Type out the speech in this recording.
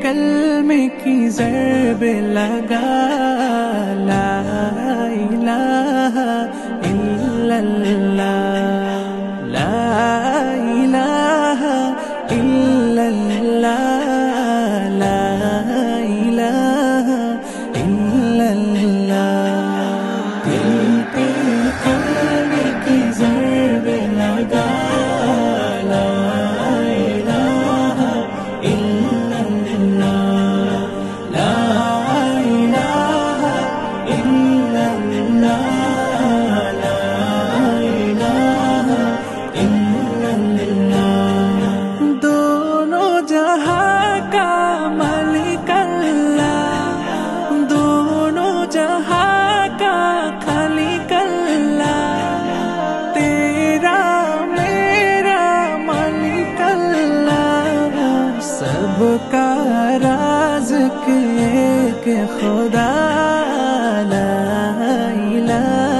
کلمے کی ضرب لگا، لا الہ الا اللہ، لا الہ الا اللہ، لا الہ الا اللہ۔ دل پہ کلمے کی ضرب لگا، لا الہ الا اللہ، لا الہ الا اللہ، لا الہ الا اللہ۔ دونوں جہاں کا مالک اللہ، دونوں جہاں کا خالق اللہ، تیرا میرا مالک اللہ، سب کا رازق ایک خدا، لا الہ